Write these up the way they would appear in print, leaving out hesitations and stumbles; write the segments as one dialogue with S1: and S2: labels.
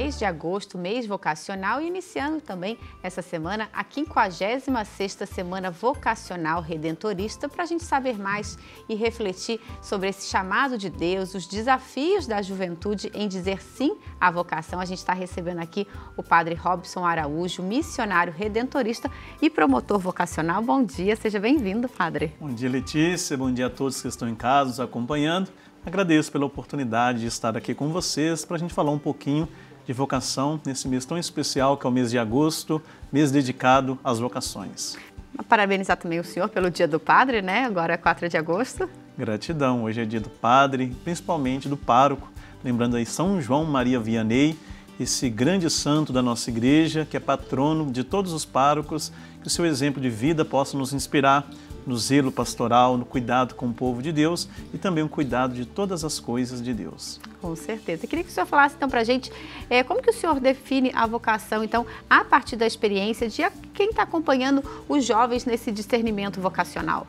S1: mês de agosto, mês vocacional, e iniciando também essa semana a 56ª Semana Vocacional Redentorista, para a gente saber mais e refletir sobre esse chamado de Deus, os desafios da juventude em dizer sim à vocação. A gente está recebendo aqui o Padre Robson Araújo, missionário redentorista e promotor vocacional. Bom dia, seja bem-vindo, Padre.
S2: Bom dia, Letícia, bom dia a todos que estão em casa nos acompanhando. Agradeço pela oportunidade de estar aqui com vocês para a gente falar um pouquinho de vocação nesse mês tão especial que é o mês de agosto, mês dedicado às vocações.
S1: Parabenizar também o senhor pelo Dia do Padre, né? Agora é 4 de agosto.
S2: Gratidão, hoje é dia do Padre, principalmente do pároco, lembrando aí São João Maria Vianney, esse grande santo da nossa igreja, que é patrono de todos os párocos, que o seu exemplo de vida possa nos inspirar no zelo pastoral, no cuidado com o povo de Deus e também o cuidado de todas as coisas de Deus.
S1: Com certeza. Eu queria que o senhor falasse então para a gente como que o senhor define a vocação, então, a partir da experiência de quem está acompanhando os jovens nesse discernimento vocacional.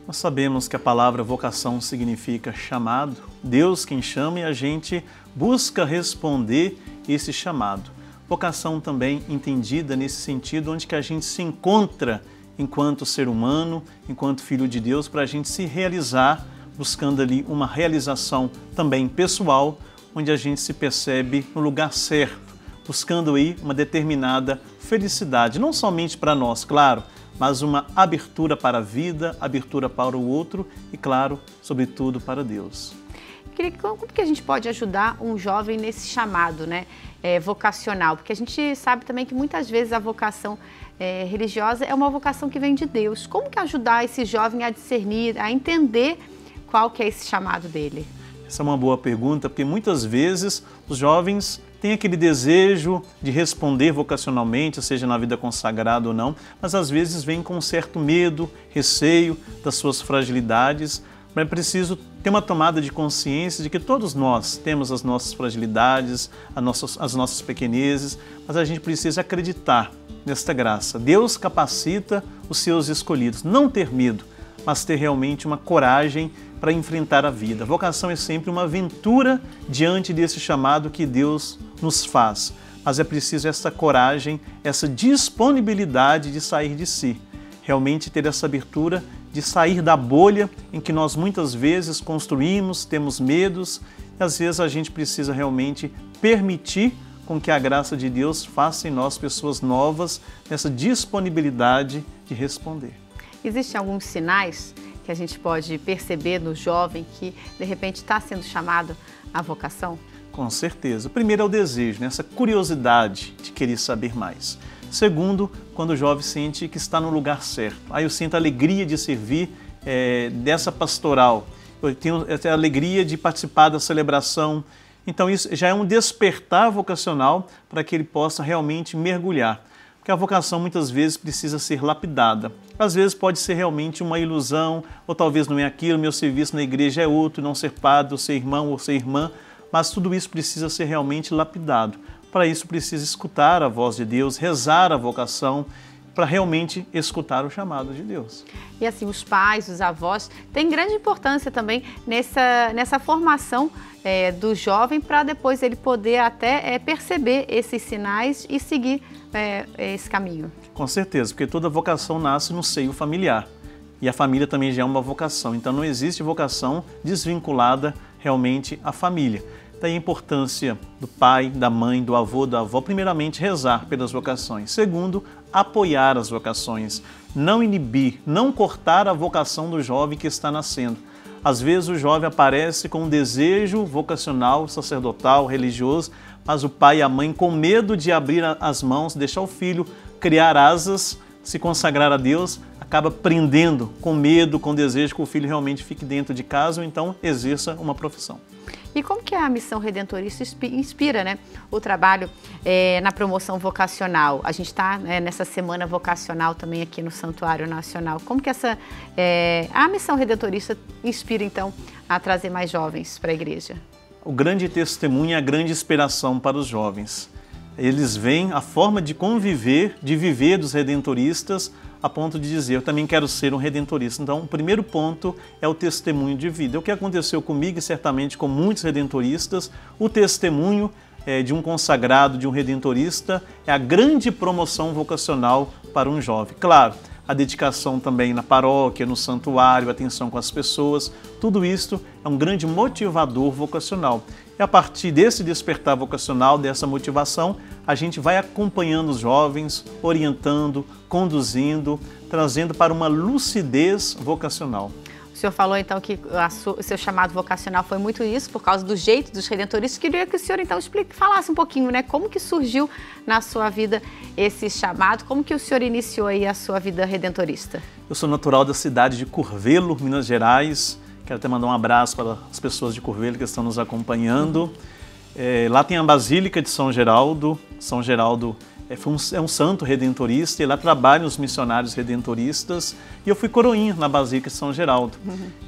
S2: Nós sabemos que a palavra vocação significa chamado, Deus quem chama e a gente busca responder esse chamado. Vocação também entendida nesse sentido onde que a gente se encontra enquanto ser humano, enquanto filho de Deus, para a gente se realizar, buscando ali uma realização também pessoal, onde a gente se percebe no lugar certo, buscando aí uma determinada felicidade, não somente para nós, claro, mas uma abertura para a vida, abertura para o outro e, claro, sobretudo para Deus.
S1: Como que a gente pode ajudar um jovem nesse chamado, né, vocacional? Porque a gente sabe também que muitas vezes a vocação religiosa é uma vocação que vem de Deus. Como que ajudar esse jovem a discernir, a entender qual que é esse chamado dele?
S2: Essa é uma boa pergunta, porque muitas vezes os jovens têm aquele desejo de responder vocacionalmente, seja na vida consagrada ou não, mas às vezes vem com um certo medo, receio das suas fragilidades. Mas é preciso ter uma tomada de consciência de que todos nós temos as nossas fragilidades, as nossas pequenezes, mas a gente precisa acreditar nesta graça. Deus capacita os seus escolhidos. Não ter medo, mas ter realmente uma coragem para enfrentar a vida. A vocação é sempre uma aventura diante desse chamado que Deus nos faz. Mas é preciso essa coragem, essa disponibilidade de sair de si. Realmente ter essa abertura de sair da bolha em que nós muitas vezes construímos, temos medos, e às vezes a gente precisa realmente permitir com que a graça de Deus faça em nós pessoas novas, nessa disponibilidade de responder.
S1: Existem alguns sinais que a gente pode perceber no jovem que de repente está sendo chamado à vocação?
S2: Com certeza. O primeiro é o desejo, essa curiosidade de querer saber mais. Segundo, quando o jovem sente que está no lugar certo. Aí eu sinto a alegria de servir dessa pastoral. Eu tenho a alegria de participar da celebração. Então isso já é um despertar vocacional para que ele possa realmente mergulhar. Porque a vocação muitas vezes precisa ser lapidada. Às vezes pode ser realmente uma ilusão, ou talvez não é aquilo, meu serviço na igreja é outro, não ser padre, ou ser irmão, ou ser irmã. Mas tudo isso precisa ser realmente lapidado. Para isso precisa escutar a voz de Deus, rezar a vocação, para realmente escutar o chamado de Deus.
S1: E assim, os pais, os avós, têm grande importância também nessa formação do jovem, para depois ele poder até perceber esses sinais e seguir esse caminho. Com
S2: certeza, porque toda vocação nasce no seio familiar. E a família também já é uma vocação, então não existe vocação desvinculada realmente à família. Daí a importância do pai, da mãe, do avô, da avó, primeiramente rezar pelas vocações. Segundo, apoiar as vocações, não inibir, não cortar a vocação do jovem que está nascendo. Às vezes o jovem aparece com um desejo vocacional, sacerdotal, religioso, mas o pai e a mãe, com medo de abrir as mãos, deixar o filho criar asas, se consagrar a Deus, acaba prendendo com medo, com desejo que o filho realmente fique dentro de casa ou então exerça uma profissão.
S1: E como que a missão redentorista inspira, né, o trabalho na promoção vocacional? A gente está nessa semana vocacional também aqui no Santuário Nacional. Como que a missão redentorista inspira, então, a trazer mais jovens para a igreja?
S2: O grande testemunho é a grande inspiração para os jovens. Eles veem a forma de conviver, de viver dos redentoristas, a ponto de dizer, eu também quero ser um redentorista. Então, o primeiro ponto é o testemunho de vida. É o que aconteceu comigo e certamente com muitos redentoristas. O testemunho de um consagrado, de um redentorista, é a grande promoção vocacional para um jovem. Claro, a dedicação também na paróquia, no santuário, a atenção com as pessoas, tudo isso é um grande motivador vocacional. E a partir desse despertar vocacional, dessa motivação, a gente vai acompanhando os jovens, orientando, conduzindo, trazendo para uma lucidez vocacional.
S1: O senhor falou então que o seu chamado vocacional foi muito isso, por causa do jeito dos redentoristas. Queria que o senhor então falasse um pouquinho, né? Como que surgiu na sua vida esse chamado? Como que o senhor iniciou aí a sua vida redentorista?
S2: Eu sou natural da cidade de Curvelo, Minas Gerais. Quero até mandar um abraço para as pessoas de Curvelo que estão nos acompanhando. Lá tem a Basílica de São Geraldo. São Geraldo é um santo redentorista e lá trabalham os missionários redentoristas. E eu fui coroinha na Basílica de São Geraldo.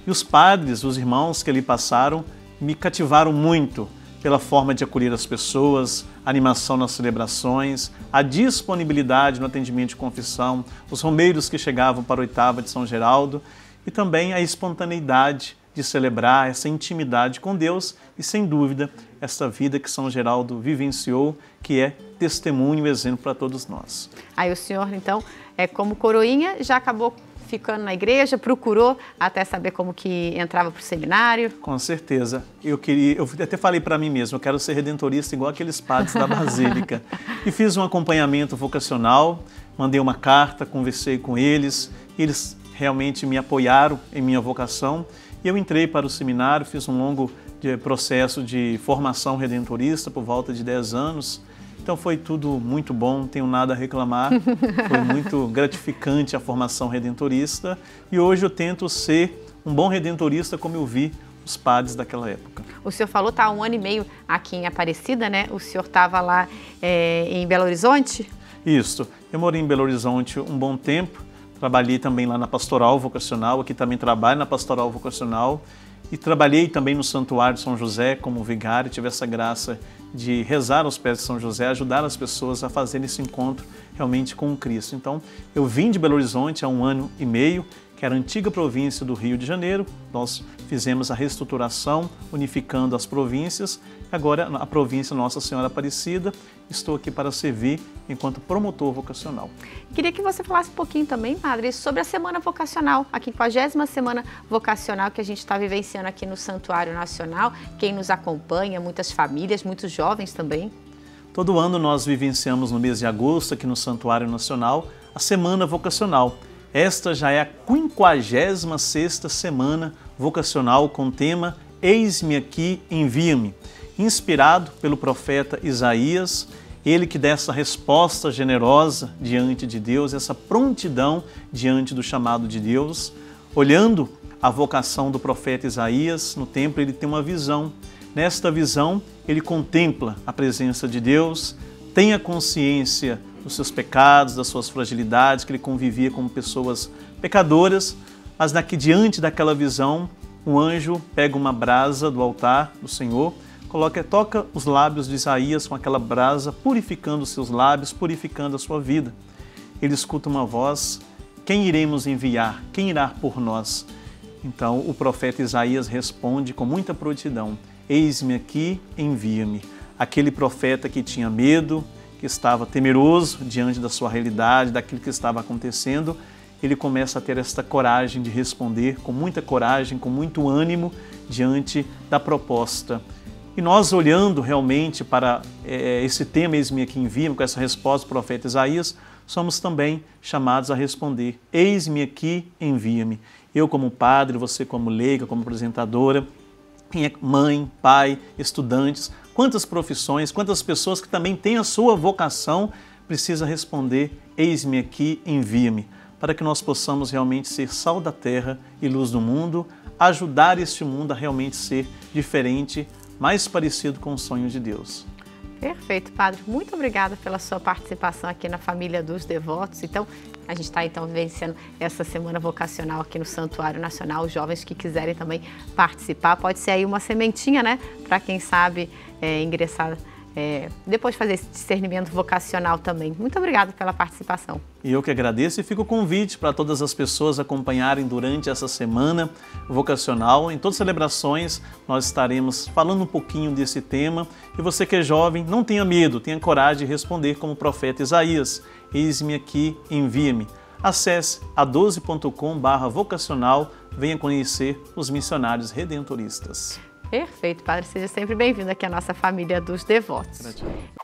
S2: E os padres, os irmãos que ali passaram, me cativaram muito pela forma de acolher as pessoas, a animação nas celebrações, a disponibilidade no atendimento de confissão, os romeiros que chegavam para a oitava de São Geraldo e também a espontaneidade de celebrar, essa intimidade com Deus e, sem dúvida, essa vida que São Geraldo vivenciou, que é testemunho e exemplo para todos nós. Aí
S1: o senhor, então, como coroinha, já acabou ficando na igreja, procurou até saber como que entrava para o seminário?
S2: Com certeza. Eu até falei para mim mesmo, eu quero ser redentorista igual aqueles padres da Basílica. E fiz um acompanhamento vocacional, mandei uma carta, conversei com eles realmente me apoiaram em minha vocação. E eu entrei para o seminário, fiz um longo processo de formação redentorista por volta de 10 anos. Então foi tudo muito bom, não tenho nada a reclamar. Foi muito gratificante a formação redentorista. E hoje eu tento ser um bom redentorista como eu vi os padres daquela época.
S1: O senhor falou, está há 1 ano e meio aqui em Aparecida, né? O senhor estava lá em Belo Horizonte?
S2: Isso. Eu morei em Belo Horizonte um bom tempo. Trabalhei também lá na Pastoral Vocacional, aqui também trabalho na Pastoral Vocacional e trabalhei também no Santuário de São José como vigário, tive essa graça de rezar aos pés de São José, ajudar as pessoas a fazerem esse encontro realmente com o Cristo. Então, eu vim de Belo Horizonte há 1 ano e meio, que era a antiga província do Rio de Janeiro, nós fizemos a reestruturação, unificando as províncias, agora a província Nossa Senhora Aparecida, estou aqui para servir enquanto promotor vocacional.
S1: Queria que você falasse um pouquinho também, Padre, sobre a Semana Vocacional, a 50ª Semana Vocacional que a gente está vivenciando aqui no Santuário Nacional, quem nos acompanha, muitas famílias, muitos jovens também.
S2: Todo ano nós vivenciamos no mês de agosto, aqui no Santuário Nacional, a Semana Vocacional. Esta já é a 56ª Semana Vocacional com o tema Eis-me aqui, envia-me, inspirado pelo profeta Isaías, ele que dá essa resposta generosa diante de Deus, essa prontidão diante do chamado de Deus. Olhando a vocação do profeta Isaías, no templo ele tem uma visão. Nesta visão, ele contempla a presença de Deus, tem a consciência dos seus pecados, das suas fragilidades, que ele convivia com pessoas pecadoras, mas diante daquela visão, um anjo pega uma brasa do altar do Senhor, toca os lábios de Isaías com aquela brasa, purificando os seus lábios, purificando a sua vida. Ele escuta uma voz, quem iremos enviar? Quem irá por nós? Então o profeta Isaías responde com muita prontidão, eis-me aqui, envia-me. Aquele profeta que tinha medo, que estava temeroso diante da sua realidade, daquilo que estava acontecendo, ele começa a ter esta coragem de responder com muita coragem, com muito ânimo diante da proposta. E nós olhando realmente para esse tema, eis-me aqui, envia-me, com essa resposta do profeta Isaías, somos também chamados a responder, eis-me aqui, envia-me. Eu como padre, você como leiga, como apresentadora, mãe, pai, estudantes, quantas profissões, quantas pessoas que também têm a sua vocação, precisa responder, eis-me aqui, envia-me, para que nós possamos realmente ser sal da terra e luz do mundo, ajudar este mundo a realmente ser diferente, mais parecido com os sonhos de Deus.
S1: Perfeito, Padre. Muito obrigada pela sua participação aqui na Família dos Devotos. Então, a gente está vivenciando essa Semana Vocacional aqui no Santuário Nacional. Os jovens que quiserem também participar, pode ser aí uma sementinha, né? Para quem sabe ingressar depois fazer esse discernimento vocacional também. Muito obrigada pela participação.
S2: E eu que agradeço e fica o convite para todas as pessoas acompanharem durante essa semana vocacional. Em todas as celebrações nós estaremos falando um pouquinho desse tema. E você que é jovem, não tenha medo, tenha coragem de responder como o profeta Isaías. Eis-me aqui, envia-me. Acesse a12.com/vocacional, venha conhecer os missionários redentoristas.
S1: Perfeito, Padre. Seja sempre bem-vindo aqui à nossa família dos devotos.
S2: Gratidão.